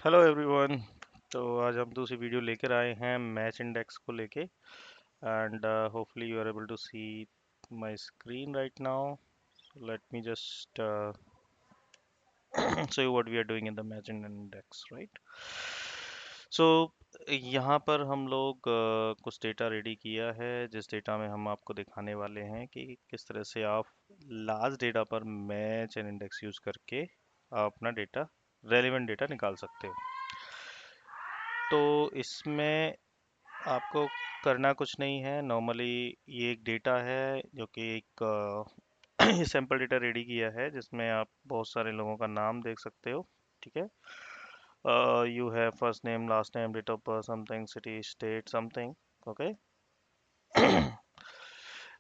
Hello everyone. तो आज हम दूसरी वीडियो लेकर आए हैं मैच इंडेक्स को लेके and hopefully you are able to see my screen right now. Let me just show you what we are doing in the match index, right? सो यहाँ पर हम लोग कुछ डेटा रेडी किया है जिस डेटा में हम आपको दिखाने वाले हैं कि किस तरह से आप लास्ट डेटा पर मैच एंड इंडेक्स यूज करके आप अपना डेटा रेलिवेंट डेटा निकाल सकते हो। तो इसमें आपको करना कुछ नहीं है। नॉर्मली ये एक डेटा है जो कि एक सैम्पल डेटा रेडी किया है जिसमें आप बहुत सारे लोगों का नाम देख सकते हो। ठीक है, you have first name, last name, date of birth, something, city, state, something. Okay.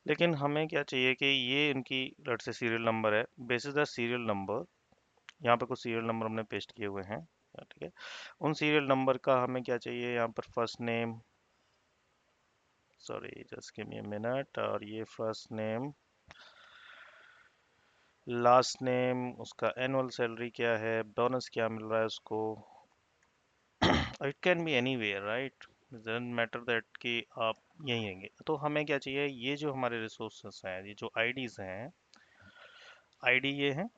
लेकिन हमें क्या चाहिए कि ये इनकी लेट्स से सीरियल नंबर है। बेसिस द सीरियल नंबर यहाँ पे कुछ सीरियल नंबर हमने पेस्ट किए हुए हैं। ठीक है, उन सीरियल नंबर का हमें क्या चाहिए, यहाँ पर first name, sorry just give me a minute, और ये फर्स्ट नेम, लास्ट नेम, उसका एनुअल सैलरी क्या है, बोनस क्या मिल रहा है उसको। It can be anywhere, right, doesn't matter that कि आप यहीं होंगे। तो हमें क्या चाहिए, ये जो हमारे रिसोर्सेस हैं, ये जो आईडीज हैं, आईडी ये हैं,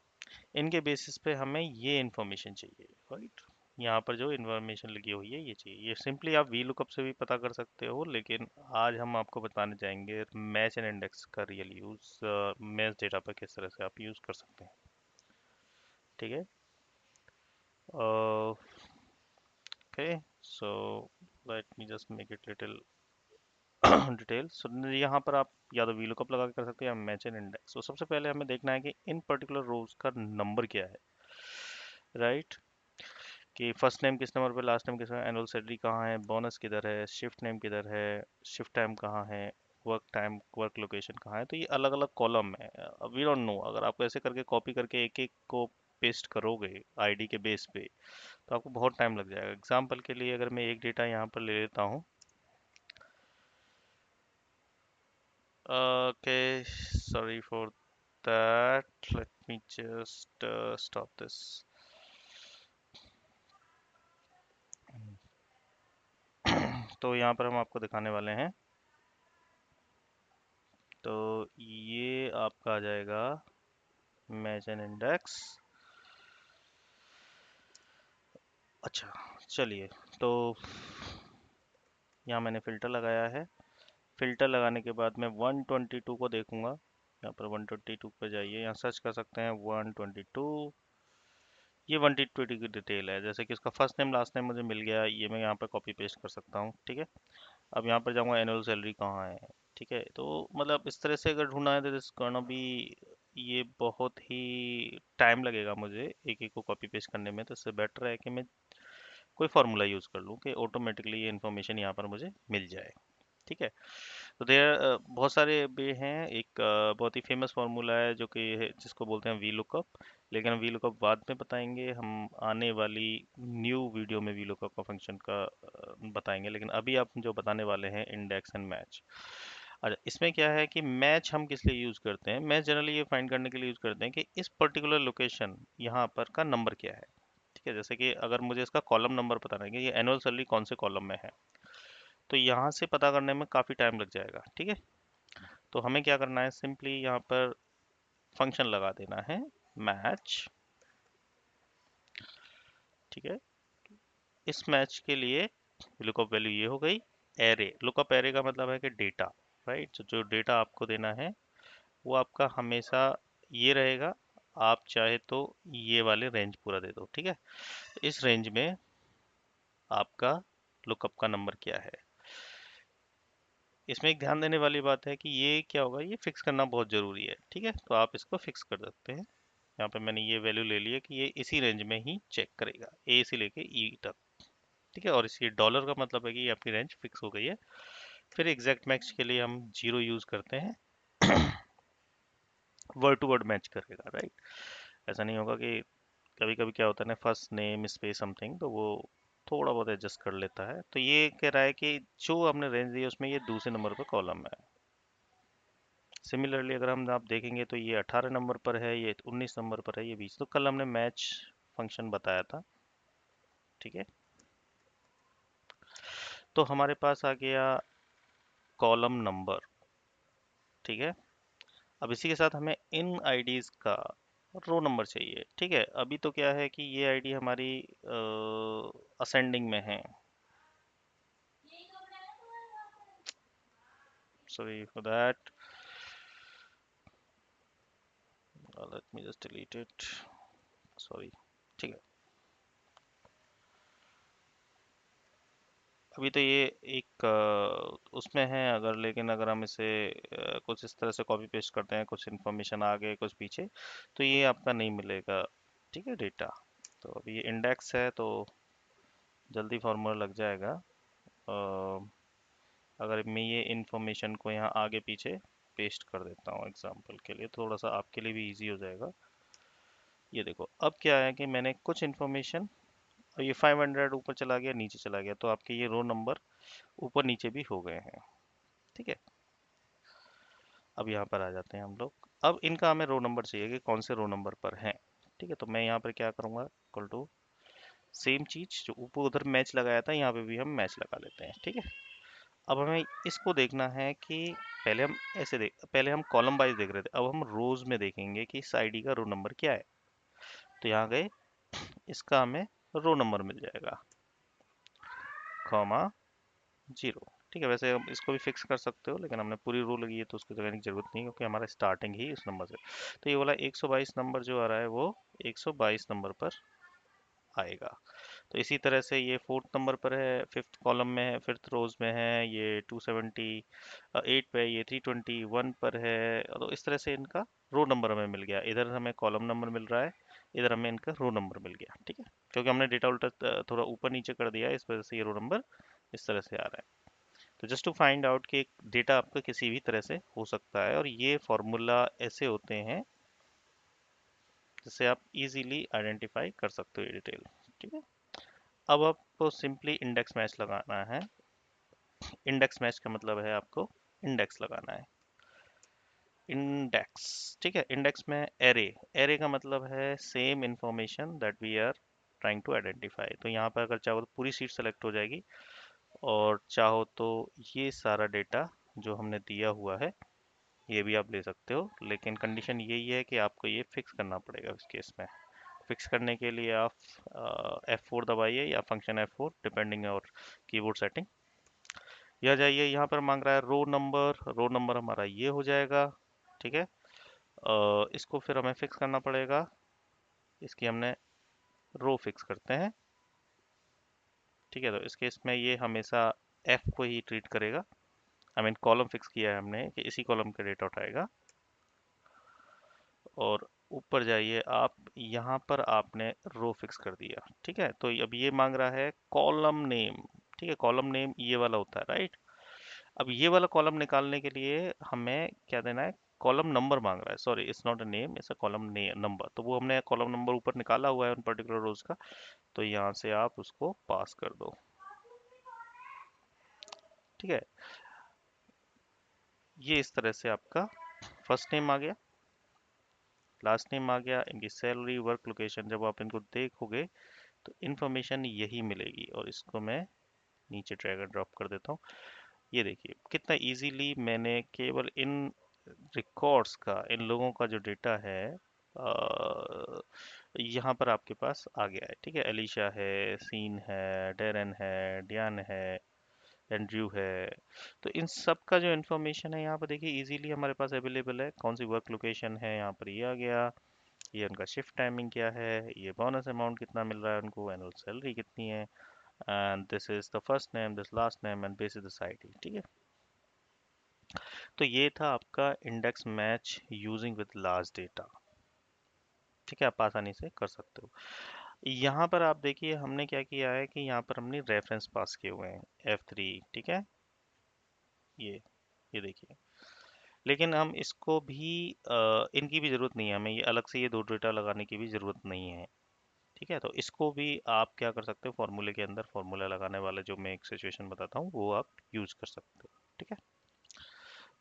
इनके बेसिस पे हमें ये इन्फॉर्मेशन चाहिए, राइट। यहाँ पर जो इन्फॉर्मेशन लगी हुई है ये चाहिए। ये सिंपली आप वी लुकअप से भी पता कर सकते हो, लेकिन आज हम आपको बताने जाएंगे मैच एंड इंडेक्स का रियल यूज़ मैच डेटा पर किस तरह से आप यूज़ कर सकते हैं। ठीक है, okay, so let me just make it little detail. So यहाँ पर आप या तो वी लुकअप लगा के कर सकते हैं या मैच एंड इंडेक्स। तो सबसे पहले हमें देखना है कि इन पर्टिकुलर रोज का नंबर क्या है, राइट। कि फर्स्ट नेम किस नंबर पे, लास्ट नेम किस नंबर, एनुअल सैलरी कहाँ है, बोनस किधर है, शिफ्ट नेम किधर है, शिफ्ट टाइम कहाँ है, वर्क टाइम, वर्क लोकेशन कहाँ है। तो ये अलग अलग कॉलम है। वी डोंट नो, अगर आप ऐसे करके कॉपी करके एक एक को पेस्ट करोगे आईडी के बेस पे तो आपको बहुत टाइम लग जाएगा। एग्जाम्पल के लिए अगर मैं एक डेटा यहाँ पर ले लेता हूँ, okay, sorry for that, late me just stop this. तो यहाँ पर हम आपको दिखाने वाले हैं। तो ये आपका आ जाएगा मैच एंड इंडेक्स। अच्छा, चलिए, तो यहाँ मैंने फ़िल्टर लगाया है। फ़िल्टर लगाने के बाद मैं 122 को देखूंगा। यहाँ पर 122 पे जाइए, यहाँ सर्च कर सकते हैं 122। ये 122 की डिटेल है, जैसे कि इसका फर्स्ट नेम लास्ट नेम मुझे मिल गया, ये मैं यहाँ पर कॉपी पेस्ट कर सकता हूँ। ठीक है, अब यहाँ पर जाऊँगा एनुअल सैलरी कहाँ है। ठीक है, तो मतलब इस तरह से अगर ढूंढना है तो दिस गोना बी, ये बहुत ही टाइम लगेगा मुझे एक एक को कॉपी पेस्ट करने में। तो इससे बेटर है कि मैं कोई फार्मूला यूज़ कर लूँ कि ऑटोमेटिकली ये इन्फॉर्मेशन यहाँ पर मुझे मिल जाए। ठीक है, तो देयर बहुत सारे वे हैं। एक बहुत ही फेमस फार्मूला है जो कि जिसको बोलते हैं वी लुकअप, लेकिन हम वी लुकअप बाद में बताएंगे। हम आने वाली न्यू वीडियो में वी लुकअप का फंक्शन का बताएंगे, लेकिन अभी आप जो बताने वाले हैं इंडेक्स एंड मैच। अच्छा, इसमें क्या है कि मैच हम किस लिए यूज़ करते हैं, मैच जनरली ये फाइंड करने के लिए यूज़ करते हैं कि इस पर्टिकुलर लोकेशन यहाँ पर का नंबर क्या है। ठीक है, जैसे कि अगर मुझे इसका कॉलम नंबर पता नहीं कि ये एनुअल सैलरी कौन से कॉलम में है, तो यहाँ से पता करने में काफ़ी टाइम लग जाएगा। ठीक है, तो हमें क्या करना है, सिंपली यहाँ पर फंक्शन लगा देना है मैच। ठीक है, इस मैच के लिए लुकअप वैल्यू ये हो गई एरे। लुकअप एरे का मतलब है कि डेटा, राइट। जो डेटा आपको देना है वो आपका हमेशा ये रहेगा। आप चाहे तो ये वाले रेंज पूरा दे दो। ठीक है, इस रेंज में आपका लुकअप का नंबर क्या है। इसमें एक ध्यान देने वाली बात है कि ये क्या होगा, ये फिक्स करना बहुत ज़रूरी है। ठीक है, तो आप इसको फिक्स कर सकते हैं। यहाँ पे मैंने ये वैल्यू ले ली है कि ये इसी रेंज में ही चेक करेगा, ए से लेके ई तक। ठीक है, और इसी डॉलर का मतलब है कि ये आपकी रेंज फिक्स हो गई है। फिर एग्जैक्ट मैच के लिए हम जीरो यूज़ करते हैं, वर्ड टू वर्ड मैच करेगा, राइट। ऐसा नहीं होगा कि कभी कभी क्या होता है ना, फर्स्ट नेम स्पेस समथिंग, तो वो थोड़ा बहुत एडजस्ट कर लेता है। तो ये कह रहा है कि जो हमने रेंज दी है उसमें ये दूसरे नंबर पर कॉलम है। सिमिलरली अगर हम आप देखेंगे तो ये 18 नंबर पर है, ये 19 नंबर पर है, ये 20। तो कल हमने मैच फंक्शन बताया था। ठीक है। तो हमारे पास आ गया कॉलम नंबर, ठीक है। अब इसी के साथ हमें इन आईडीज का रो नंबर चाहिए, ठीक है। अभी तो क्या है कि ये आईडी हमारी असेंडिंग में है, sorry for that, late me just delete it, sorry, ठीक है। अभी तो ये एक उसमें है अगर, लेकिन अगर हम इसे कुछ इस तरह से कॉपी पेस्ट करते हैं, कुछ इन्फॉर्मेशन आगे कुछ पीछे, तो ये आपका नहीं मिलेगा, ठीक है, डेटा। तो अभी ये इंडेक्स है तो जल्दी फार्मूला लग जाएगा। अगर मैं ये इन्फॉर्मेशन को यहाँ आगे पीछे पेस्ट कर देता हूँ एग्जांपल के लिए, थोड़ा सा आपके लिए भी इजी हो जाएगा। ये देखो अब क्या है कि मैंने कुछ इन्फॉर्मेशन, और ये 500 ऊपर चला गया नीचे चला गया, तो आपके ये रो नंबर ऊपर नीचे भी हो गए हैं, ठीक है। अब यहाँ पर आ जाते हैं हम लोग। अब इनका हमें रो नंबर चाहिए कि कौन से रो नंबर पर हैं, ठीक है। तो मैं यहाँ पर क्या करूँगा, इक्वल टू सेम चीज जो ऊपर उधर मैच लगाया था, यहाँ पे भी हम मैच लगा लेते हैं, ठीक है। अब हमें इसको देखना है कि पहले हम ऐसे देख, पहले हम कॉलम वाइज देख रहे थे, अब हम रोज में देखेंगे कि इस आईडी का रो नंबर क्या है। तो यहाँ गए, इसका हमें रो नंबर मिल जाएगा, कॉमा 0, ठीक है। वैसे हम इसको भी फिक्स कर सकते हो, लेकिन हमने पूरी रो लगी है तो उसको लगाने की जरूरत नहीं, क्योंकि हमारा स्टार्टिंग ही इस नंबर से। तो ये वाला 122 नंबर जो आ रहा है वो 122 नंबर पर आएगा। तो इसी तरह से ये फोर्थ नंबर पर है, फिफ्थ कॉलम में है, फिफ्थ रोज में है, ये 278 पे है, ये 321 पर है। तो इस तरह से इनका रो नंबर हमें मिल गया, इधर हमें कॉलम नंबर मिल रहा है, इधर हमें इनका रो नंबर मिल गया, ठीक है। क्योंकि हमने डेटा उल्टा थोड़ा ऊपर नीचे कर दिया है, इस वजह से ये रो नंबर इस तरह से आ रहा है। तो जस्ट टू फाइंड आउट कि डेटा आपका किसी भी तरह से हो सकता है, और ये फॉर्मूला ऐसे होते हैं जिससे आप इजीली आइडेंटिफाई कर सकते हो ये डिटेल, ठीक है। अब आपको सिंपली इंडेक्स मैच लगाना है। इंडेक्स मैच का मतलब है आपको इंडेक्स लगाना है, इंडेक्स, ठीक है। इंडेक्स में एरे, एरे का मतलब है same information that we are trying to identify. तो यहाँ पर अगर चाहो तो पूरी सीट सेलेक्ट हो जाएगी, और चाहो तो ये सारा डेटा जो हमने दिया हुआ है ये भी आप ले सकते हो, लेकिन कंडीशन यही है कि आपको ये फिक्स करना पड़ेगा इस केस में। फिक्स करने के लिए आप F4 दबाइए या फंक्शन F4 डिपेंडिंग और कीबोर्ड सेटिंग। यह जाइए, यहाँ पर मांग रहा है रो नंबर, रो नंबर हमारा ये हो जाएगा, ठीक है। इसको फिर हमें फिक्स करना पड़ेगा, इसकी हमने रो फिक्स करते हैं, ठीक है। तो इस केस में ये हमेशा F को ही ट्रीट करेगा, आई मीन कॉलम फिक्स किया है हमने कि इसी कॉलम का डेटा उठाएगा। और ऊपर जाइए आप, यहाँ पर आपने रो फिक्स कर दिया, ठीक है। तो अब ये मांग रहा है कॉलम नेम, ठीक है। कॉलम नेम ये वाला होता है, राइट। अब ये वाला कॉलम निकालने के लिए हमें क्या देना है, कॉलम नंबर मांग रहा है, sorry it's not a name, it's a column number. तो वो हमने कॉलम नंबर ऊपर निकाला हुआ है उन पर्टिकुलर रोज का, तो यहाँ से आप उसको पास कर दो, ठीक है। ये इस तरह से आपका फर्स्ट नेम आ गया, लास्ट नेम आ गया, इनकी सैलरी, वर्क लोकेशन। जब आप इनको देखोगे तो इन्फॉर्मेशन यही मिलेगी, और इसको मैं नीचे ड्रैग एंड ड्रॉप कर देता हूँ। ये देखिए कितना इजीली मैंने केवल इन रिकॉर्ड्स का, इन लोगों का जो डेटा है यहाँ पर आपके पास आ गया है, ठीक है। एलिशा है, सीन है, डेरन है, डियान है, एंड्रयू है। तो इन सब का जो इन्फॉर्मेशन है यहाँ पर देखिए इजीली हमारे पास अवेलेबल है। कौन सी वर्क लोकेशन है, यहाँ पर ये आ गया, ये उनका शिफ्ट टाइमिंग क्या है, ये बोनस अमाउंट कितना मिल रहा है उनको, एनुअल सैलरी कितनी है, and this is the first name, this last name, and this is the ID, ठीक है। तो ये था आपका index match using with large data, ठीक है। आप आसानी से कर सकते हो। यहाँ पर आप देखिए हमने क्या किया है कि यहाँ पर हमने रेफरेंस पास किए हुए हैं F3, ठीक है। ये ये देखिए, लेकिन हम इसको भी इनकी भी ज़रूरत नहीं है हमें, ये अलग से ये दो डेटा लगाने की भी ज़रूरत नहीं है, ठीक है। तो इसको भी आप क्या कर सकते हो, फॉर्मूले के अंदर फॉर्मूला लगाने वाला जो मैं एक सिचुएशन बताता हूँ वो आप यूज कर सकते हो, ठीक है।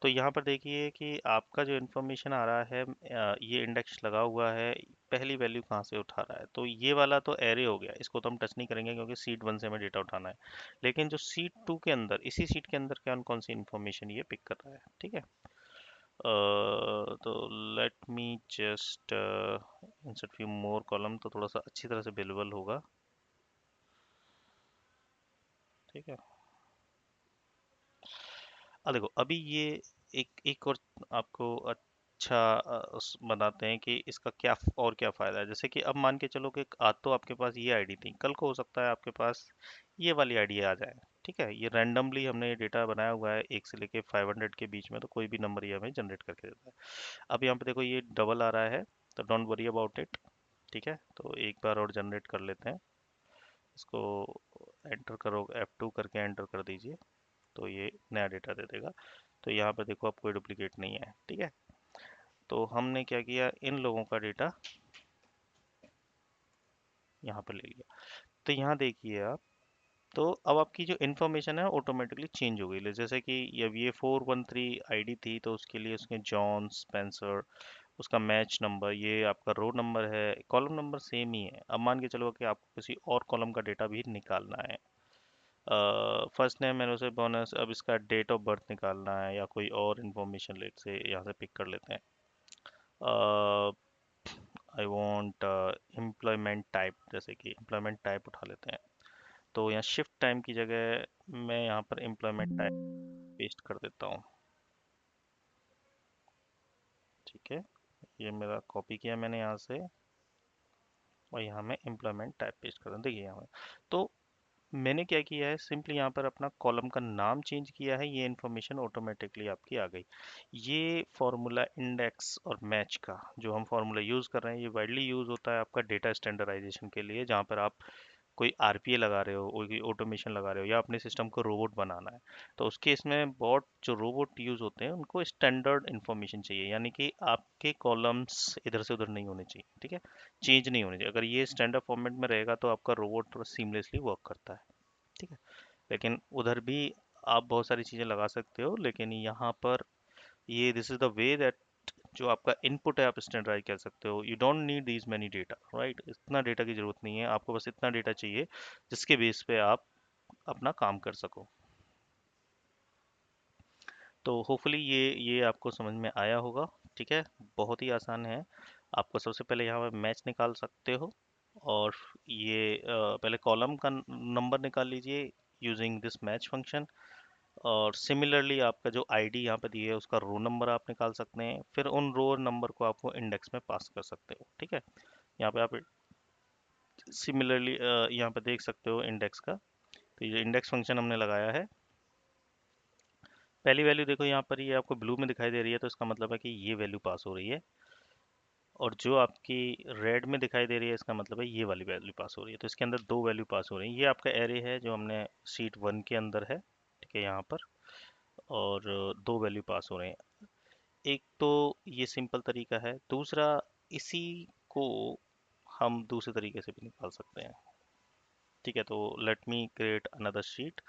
तो यहाँ पर देखिए कि आपका जो इन्फॉर्मेशन आ रहा है, ये इंडेक्स लगा हुआ है, पहली वैल्यू कहाँ से उठा रहा है, तो ये वाला तो एरे हो गया, इसको तो हम टच नहीं करेंगे क्योंकि सीट 1 से हमें डेटा उठाना है। लेकिन जो सीट 2 के अंदर, इसी सीट के अंदर कौन कौन सी इन्फॉर्मेशन ये पिक कर रहा है, ठीक है। तो let me just insert few more column, तो थोड़ा सा अच्छी तरह से विजिबल होगा, ठीक है। देखो अभी ये एक और आपको अच्छा बताते हैं कि इसका क्या और क्या फ़ायदा है। जैसे कि अब मान के चलो कि आज तो आपके पास ये आईडी थी, कल को हो सकता है आपके पास ये वाली आईडी आ जाए, ठीक है। ये रैंडमली हमने ये डेटा बनाया हुआ है, 1 से लेके 500 के बीच में, तो कोई भी नंबर ये हमें जनरेट करके देता है। अब यहाँ पे देखो ये डबल आ रहा है, तो डोंट वरी अबाउट इट, ठीक है। तो एक बार और जनरेट कर लेते हैं इसको, एंटर करो, F2 करके एंटर कर दीजिए, तो ये नया डेटा दे देगा। तो यहाँ पे देखो अब कोई डुप्लीकेट नहीं है, ठीक है। तो हमने क्या किया, इन लोगों का डेटा यहाँ पर ले लिया। तो यहाँ देखिए आप, तो अब आपकी जो इन्फॉर्मेशन है ऑटोमेटिकली चेंज हो गई। जैसे कि अब ये 413 आईडी थी, तो उसके लिए उसके जॉन स्पेंसर, उसका मैच नंबर, ये आपका रो नंबर है, कॉलम नंबर सेम ही है। अब मान के चलो कि आपको किसी और कॉलम का डेटा भी निकालना है, फर्स्ट नेम मैंने उसे बोनस, अब इसका डेट ऑफ बर्थ निकालना है या कोई और इन्फॉर्मेशन लेट से यहाँ से पिक कर लेते हैं। आई वांट एम्प्लॉयमेंट टाइप, जैसे कि एम्प्लॉयमेंट टाइप उठा लेते हैं। तो यहाँ शिफ्ट टाइम की जगह मैं यहाँ पर एम्प्लॉयमेंट टाइप पेस्ट कर देता हूँ, ठीक है। ये मेरा कॉपी किया मैंने यहाँ से, और यहाँ मैं एम्प्लॉयमेंट टाइप पेस्ट कर दूँ। देखिए यहाँ तो मैंने क्या किया है, सिंपली यहाँ पर अपना कॉलम का नाम चेंज किया है, ये इन्फॉर्मेशन ऑटोमेटिकली आपकी आ गई। ये फॉर्मूला इंडेक्स और मैच का जो हम फॉर्मूला यूज़ कर रहे हैं, ये वाइडली यूज़ होता है आपका डेटा स्टैंडर्डाइजेशन के लिए, जहाँ पर आप कोई आरपीए लगा रहे हो, कोई ऑटोमेशन लगा रहे हो, या अपने सिस्टम को रोबोट बनाना है। तो उसके इसमें बहुत जो रोबोट यूज़ होते हैं उनको स्टैंडर्ड इन्फॉर्मेशन चाहिए, यानी कि आपके कॉलम्स इधर से उधर नहीं होने चाहिए, ठीक है, चेंज नहीं होने चाहिए। अगर ये स्टैंडर्ड फॉर्मेट में रहेगा तो आपका रोबोट सीमलेसली वर्क करता है, ठीक है। लेकिन उधर भी आप बहुत सारी चीज़ें लगा सकते हो, लेकिन यहाँ पर ये this is the way that जो आपका इनपुट है आप स्टैंडर्डाइज कर सकते हो। You don't need these many data, right, इतना डेटा की जरूरत नहीं है आपको, बस इतना डेटा चाहिए जिसके बेस पे आप अपना काम कर सको। तो होपफुली ये आपको समझ में आया होगा, ठीक है। बहुत ही आसान है। आपको सबसे पहले यहाँ पे मैच निकाल सकते हो, और ये पहले कॉलम का नंबर निकाल लीजिए यूजिंग दिस मैच फंक्शन, और सिमिलरली आपका जो आईडी यहाँ पे दी है उसका रो नंबर आप निकाल सकते हैं, फिर उन रो नंबर को आपको इंडेक्स में पास कर सकते हो, ठीक है। यहाँ पे आप सिमिलरली यहाँ पे देख सकते हो इंडेक्स का, तो ये इंडेक्स फंक्शन हमने लगाया है। पहली वैल्यू देखो यहाँ पर ये आपको ब्लू में दिखाई दे रही है, तो इसका मतलब है कि ये वैल्यू पास हो रही है, और जो आपकी रेड में दिखाई दे रही है इसका मतलब है ये वाली वैल्यू पास हो रही है। तो इसके अंदर दो वैल्यू पास हो रही है। ये आपका एरे है जो हमने शीट 1 के अंदर है, ठीक है, यहाँ पर, और दो वैल्यू पास हो रहे हैं। एक तो ये सिंपल तरीका है, दूसरा इसी को हम दूसरे तरीके से भी निकाल सकते हैं, ठीक है। तो let me create another sheet,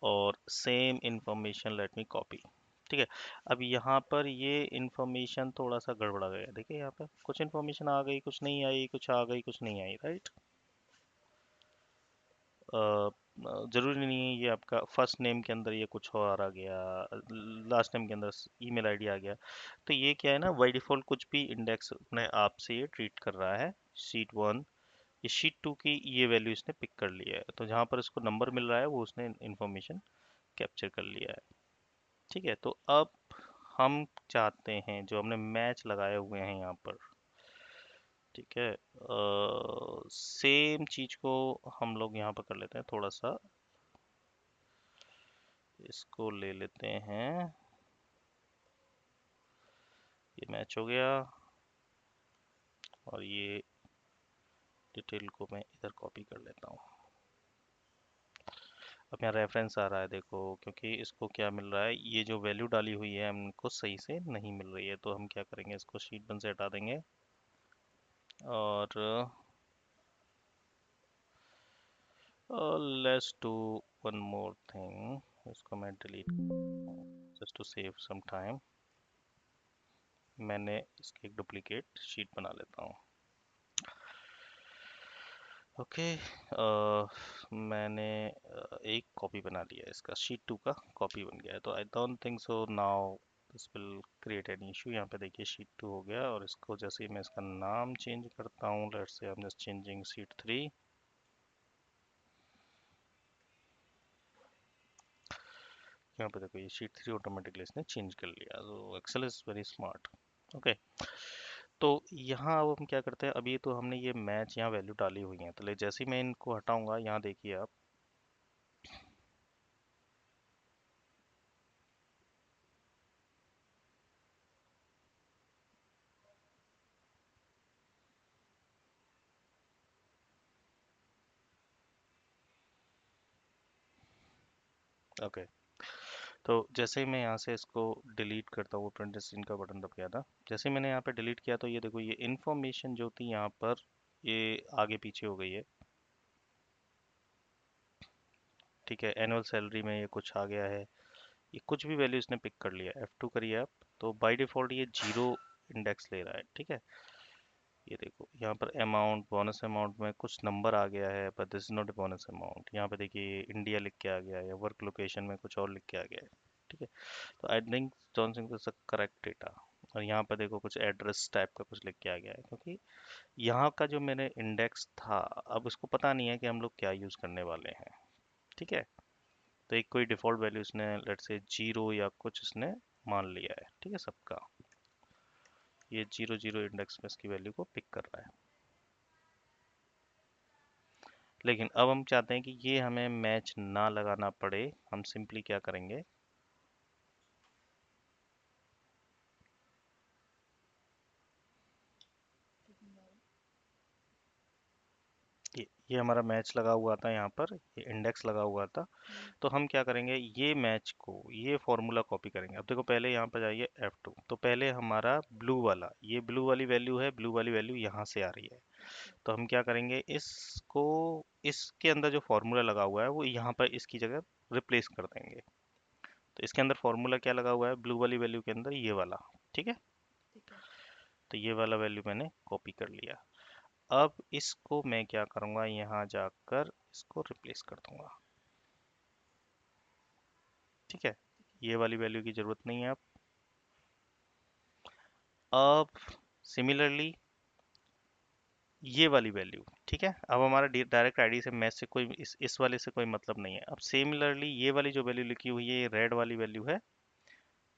और same information let me copy, ठीक है। अब यहाँ पर ये इंफॉर्मेशन थोड़ा सा गड़बड़ा गया, देखिए यहाँ पर कुछ इंफॉर्मेशन आ गई, कुछ नहीं आई, कुछ आ गई, कुछ नहीं आई, राइट। जरूरी नहीं है ये आपका फर्स्ट नेम के अंदर ये कुछ और आ गया, लास्ट नेम के अंदर ईमेल आईडी आ गया। तो ये क्या है ना, बाई डिफॉल्ट कुछ भी इंडेक्स अपने आप से ये ट्रीट कर रहा है। शीट 1, ये शीट 2 की ये वैल्यू इसने पिक कर लिया है, तो जहाँ पर इसको नंबर मिल रहा है वो उसने इंफॉर्मेशन कैप्चर कर लिया है, ठीक है। तो अब हम चाहते हैं, जो हमने मैच लगाए हुए हैं यहाँ पर, ठीक है, सेम चीज को हम लोग यहाँ पर कर लेते हैं, थोड़ा सा इसको ले लेते हैं, ये मैच हो गया, और ये डिटेल को मैं इधर कॉपी कर लेता हूँ। अब यहाँ रेफरेंस आ रहा है देखो, क्योंकि इसको क्या मिल रहा है, ये जो वैल्यू डाली हुई है हमको सही से नहीं मिल रही है, तो हम क्या करेंगे, इसको शीट 1 से हटा देंगे, और let's do one more thing, इसको मैं delete, just to save some time मैंने इसकी एक डुप्लीकेट शीट बना लेता हूँ। ओके मैंने एक कॉपी बना लिया है, इसका शीट 2 का कॉपी बन गया है, तो I don't think so now this will create any issue. यहाँ पे देखिए शीट 2 हो गया, और इसको जैसे ही मैं इसका नाम चेंज करता हूँ, let's say I am just changing sheet 3, यहाँ पे देखो ये शीट 3 ऑटोमेटिकली इसने चेंज कर लिया, तो Excel is very smart. Okay तो यहाँ अब हम क्या करते हैं, अभी तो हमने ये मैच यहाँ वैल्यू डाली हुई है, तो जैसे ही मैं इनको हटाऊंगा, यहाँ देखिए आप, ओके तो जैसे ही मैं यहाँ से इसको डिलीट करता हूँ, प्रिंट स्क्रीन का बटन दब गया था, जैसे ही मैंने यहाँ पे डिलीट किया तो ये देखो ये इन्फॉर्मेशन जो थी यहाँ पर ये आगे पीछे हो गई है। ठीक है, एनुअल सैलरी में ये कुछ आ गया है, ये कुछ भी वैल्यू इसने पिक कर लिया, F2 करिए आप, तो बाय डिफ़ॉल्ट ये जीरो इंडेक्स ले रहा है। ठीक है, ये देखो यहाँ पर अमाउंट, बोनस अमाउंट में कुछ नंबर आ गया है, but this is not a bonus amount. यहाँ पे देखिए इंडिया लिख के आ गया है, या वर्क लोकेशन में कुछ और लिख के आ गया है। ठीक है, तो I think don't think this correct data. और यहाँ पर देखो कुछ एड्रेस टाइप का कुछ लिख के आ गया है, क्योंकि यहाँ का जो मेरे इंडेक्स था, अब उसको पता नहीं है कि हम लोग क्या यूज़ करने वाले हैं। ठीक है, तो एक कोई डिफ़ॉल्ट वैल्यू इसने लेट्स से जीरो या कुछ इसने मान लिया है। ठीक है, सबका ये जीरो जीरो इंडेक्स में इसकी वैल्यू को पिक कर रहा है। लेकिन अब हम चाहते हैं कि ये हमें मैच ना लगाना पड़े, हम सिंपली क्या करेंगे, ये हमारा मैच लगा हुआ था, यहाँ पर ये इंडेक्स लगा हुआ था, तो हम क्या करेंगे, ये मैच को ये फॉर्मूला कॉपी करेंगे। अब देखो पहले यहाँ पर जाइए F2, तो पहले हमारा ब्लू वाला, ये ब्लू वाली वैल्यू है, ब्लू वाली वैल्यू यहाँ से आ रही है, तो हम क्या करेंगे, इसको इसके अंदर जो फॉर्मूला लगा हुआ है वो यहाँ पर इसकी जगह रिप्लेस कर देंगे। तो इसके अंदर फॉर्मूला क्या लगा हुआ है, ब्लू वाली वैल्यू के अंदर ये वाला। ठीक है, तो ये वाला वैल्यू मैंने कॉपी कर लिया। अब इसको मैं क्या करूँगा, यहाँ जाकर इसको रिप्लेस कर दूंगा। ठीक है, ये वाली वैल्यू की ज़रूरत नहीं है अब सिमिलरली ये वाली वैल्यू। ठीक है, अब हमारा डायरेक्ट आईडी से मैच से कोई इस वाले से कोई मतलब नहीं है। अब सिमिलरली ये वाली जो वैल्यू लिखी हुई है, ये रेड वाली वैल्यू है,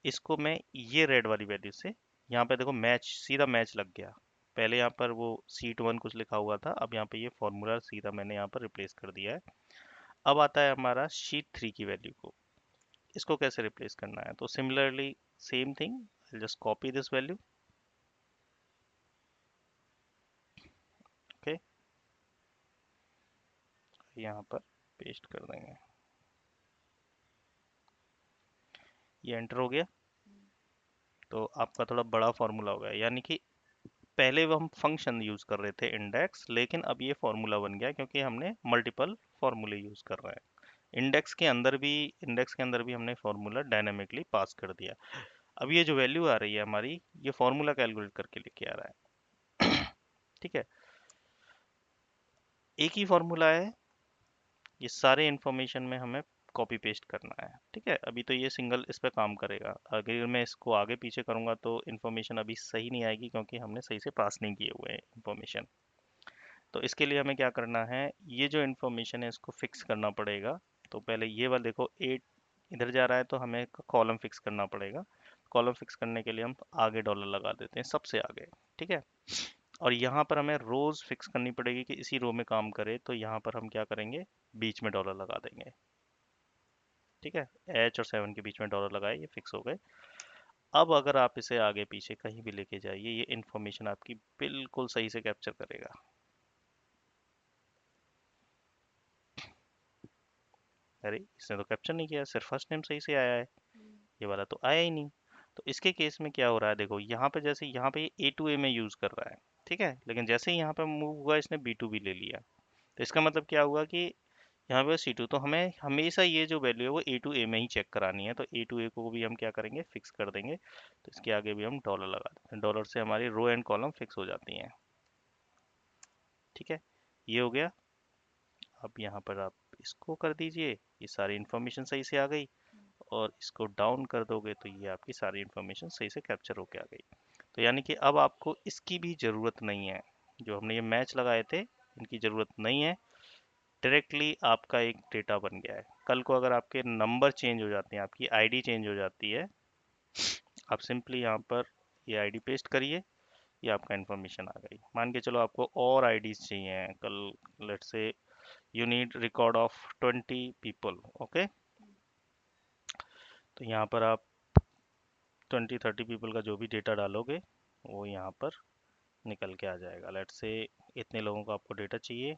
इसको मैं ये रेड वाली वैल्यू से यहाँ पे देखो मैच, सीधा मैच लग गया। पहले यहाँ पर वो सीट 1 कुछ लिखा हुआ था, अब यहाँ पे ये फॉर्मूला सीधा मैंने यहाँ पर रिप्लेस कर दिया है। अब आता है हमारा शीट 3 की वैल्यू को, इसको कैसे रिप्लेस करना है, तो similarly same thing, just copy this value. Okay, यहाँ पर पेस्ट कर देंगे, ये एंटर हो गया। तो आपका थोड़ा बड़ा फॉर्मूला हो गया, यानी कि पहले वो हम फंक्शन यूज कर रहे थे इंडेक्स, लेकिन अब ये फॉर्मूला बन गया क्योंकि हमने मल्टीपल फॉर्मूले यूज कर रहे हैं। इंडेक्स के अंदर भी हमने फॉर्मूला डायनामिकली पास कर दिया। अब ये जो वैल्यू आ रही है हमारी, ये फॉर्मूला कैलकुलेट करके लेके आ रहा है। ठीक है, एक ही फॉर्मूला है, ये सारे इंफॉर्मेशन में हमें कॉपी पेस्ट करना है। ठीक है, अभी तो ये सिंगल इस पे काम करेगा, अगर मैं इसको आगे पीछे करूंगा तो इंफॉर्मेशन अभी सही नहीं आएगी, क्योंकि हमने सही से पास नहीं किए हुए हैं इंफॉर्मेशन। तो इसके लिए हमें क्या करना है, ये जो इन्फॉर्मेशन है इसको फिक्स करना पड़ेगा। तो पहले ये वाला देखो 8 इधर जा रहा है, तो हमें कॉलम फिक्स करना पड़ेगा। कॉलम फिक्स करने के लिए हम आगे डॉलर लगा देते हैं, सबसे आगे। ठीक है, और यहाँ पर हमें रोज फिक्स करनी पड़ेगी कि इसी रो में काम करे, तो यहाँ पर हम क्या करेंगे, बीच में डॉलर लगा देंगे। ठीक है, H और 7 के बीच में डॉलर लगाए, ये फिक्स हो गए। अब अगर आप इसे आगे पीछे कहीं भी लेके जाइए, ये इन्फॉर्मेशन आपकी बिल्कुल सही से कैप्चर करेगा। अरे इसने तो कैप्चर नहीं किया, सिर्फ फर्स्ट नेम सही से आया है, ये वाला तो आया ही नहीं। तो इसके केस में क्या हो रहा है, देखो यहाँ पे जैसे यहाँ पे A to A में यूज कर रहा है। ठीक है, लेकिन जैसे ही यहाँ पे मूव हुआ, इसने B to B ले लिया। तो इसका मतलब क्या हुआ कि यहाँ पे C2, तो हमें हमेशा ये जो वैल्यू है वो A टू A में ही चेक करानी है, तो A टू A को भी हम क्या करेंगे, फिक्स कर देंगे। तो इसके आगे भी हम डॉलर लगा देते हैं, डॉलर से हमारी रो एंड कॉलम फिक्स हो जाती हैं। ठीक है, ये हो गया। अब यहाँ पर आप इसको कर दीजिए, ये सारी इन्फॉर्मेशन सही से आ गई, और इसको डाउन कर दोगे तो ये आपकी सारी इन्फॉर्मेशन सही से कैप्चर होके आ गई। तो यानी कि अब आपको इसकी भी ज़रूरत नहीं है, जो हमने ये मैच लगाए थे इनकी ज़रूरत नहीं है। डायरेक्टली आपका एक डेटा बन गया है। कल को अगर आपके नंबर चेंज हो जाते हैं, आपकी आईडी चेंज हो जाती है, आप सिंपली यहाँ पर ये आईडी पेस्ट करिए, ये आपका इन्फॉर्मेशन आ गई। मान के चलो आपको और आईडीज चाहिए कल, let's say you need record of 20 people, okay. तो यहाँ पर आप 20-30 पीपल का जो भी डेटा डालोगे वो यहाँ पर निकल के आ जाएगा। लेट्स से इतने लोगों का आपको डेटा चाहिए,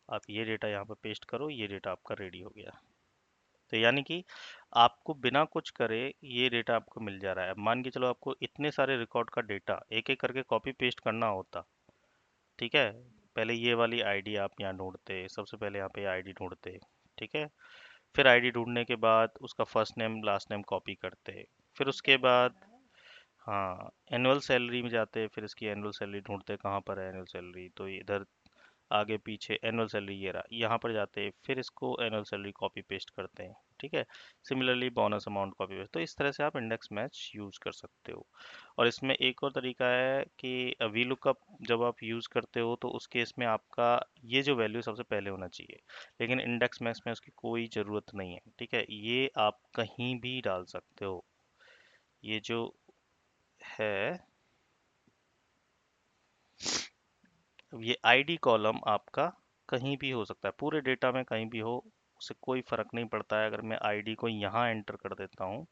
आप ये डेटा यहाँ पर पेस्ट करो, ये डेटा आपका रेडी हो गया। तो यानी कि आपको बिना कुछ करे ये डेटा आपको मिल जा रहा है। मान के चलो आपको इतने सारे रिकॉर्ड का डेटा एक एक करके कॉपी पेस्ट करना होता, ठीक है, पहले ये वाली आईडी आप यहाँ ढूंढते, सबसे पहले यहाँ पे आईडी ढूंढते, ठीक है, फिर आईडी ढूंढने के बाद उसका first name last name copy करते, फिर उसके बाद हाँ एनुअल सैलरी में जाते, फिर इसकी एनुअल सैलरी ढूंढते कहाँ पर है एनुअल सैलरी, तो इधर आगे पीछे एनुअल सैलरी ये रहा, यहाँ पर जाते हैं, फिर इसको एनुअल सैलरी कॉपी पेस्ट करते हैं, ठीक है। Similarly bonus amount copy paste, तो इस तरह से आप इंडेक्स मैच यूज़ कर सकते हो। और इसमें एक और तरीका है कि वी लुकअप जब आप यूज़ करते हो तो उस केस में आपका ये जो वैल्यू सबसे पहले होना चाहिए, लेकिन इंडेक्स मैच में उसकी कोई ज़रूरत नहीं है, ठीक है, ये आप कहीं भी डाल सकते हो। ये जो है, ये आईडी कॉलम आपका कहीं भी हो सकता है, पूरे डेटा में कहीं भी हो, उससे कोई फर्क नहीं पड़ता है। अगर मैं आईडी को यहाँ एंटर कर देता हूँ,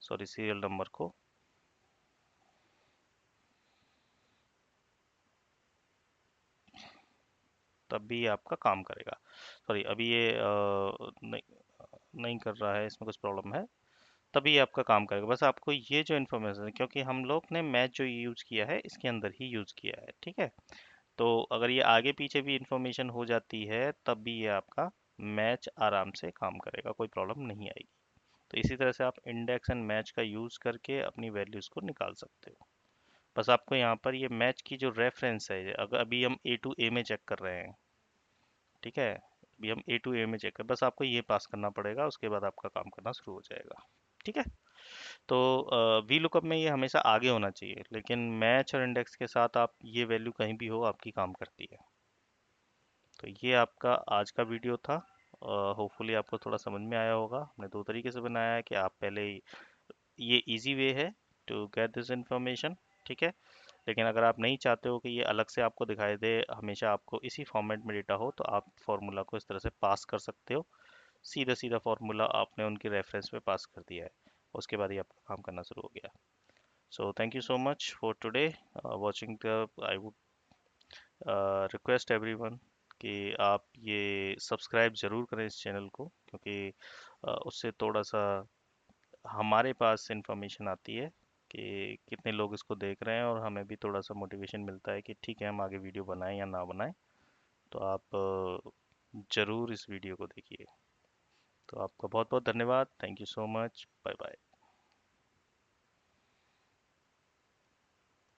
सॉरी सीरियल नंबर को, तब भी ये आपका काम करेगा। सॉरी अभी ये नहीं नहीं कर रहा है, इसमें कुछ प्रॉब्लम है, तभी ये आपका काम करेगा। बस आपको ये जो इन्फॉर्मेशन है, क्योंकि हम लोग ने मैच जो यूज़ किया है इसके अंदर ही यूज़ किया है, ठीक है। तो अगर ये आगे पीछे भी इंफॉर्मेशन हो जाती है तब भी ये आपका मैच आराम से काम करेगा, कोई प्रॉब्लम नहीं आएगी। तो इसी तरह से आप इंडेक्स एंड मैच का यूज़ करके अपनी वैल्यूज़ को निकाल सकते हो। बस आपको यहाँ पर ये मैच की जो रेफरेंस है, अगर अभी हम ए टू ए में चेक कर रहे हैं, ठीक है, अभी हम ए टू ए में चेक कर, बस आपको ये पास करना पड़ेगा, उसके बाद आपका काम करना शुरू हो जाएगा, ठीक है। तो वी लुकअप में ये हमेशा आगे होना चाहिए, लेकिन मैच और इंडेक्स के साथ आप ये वैल्यू कहीं भी हो आपकी काम करती है। तो ये आपका आज का वीडियो था। होपफुली आपको थोड़ा समझ में आया होगा। हमने दो तरीके से बनाया है कि आप पहले ये इजी वे है टू गेट दिस इंफॉर्मेशन, ठीक है। लेकिन अगर आप नहीं चाहते हो कि ये अलग से आपको दिखाई दे, हमेशा आपको इसी फॉर्मेट में डेटा हो, तो आप फार्मूला को इस तरह से पास कर सकते हो। सीधा सीधा फार्मूला आपने उनके रेफरेंस में पास कर दिया है, उसके बाद ही आपका काम करना शुरू हो गया। So thank you so much for today watching the, I would request everyone कि आप ये सब्सक्राइब ज़रूर करें इस चैनल को, क्योंकि उससे थोड़ा सा हमारे पास इंफॉर्मेशन आती है कि कितने लोग इसको देख रहे हैं, और हमें भी थोड़ा सा मोटिवेशन मिलता है कि ठीक है हम आगे वीडियो बनाएं या ना बनाएं। तो आप ज़रूर इस वीडियो को देखिए। तो आपका बहुत बहुत धन्यवाद, thank you so much, bye bye.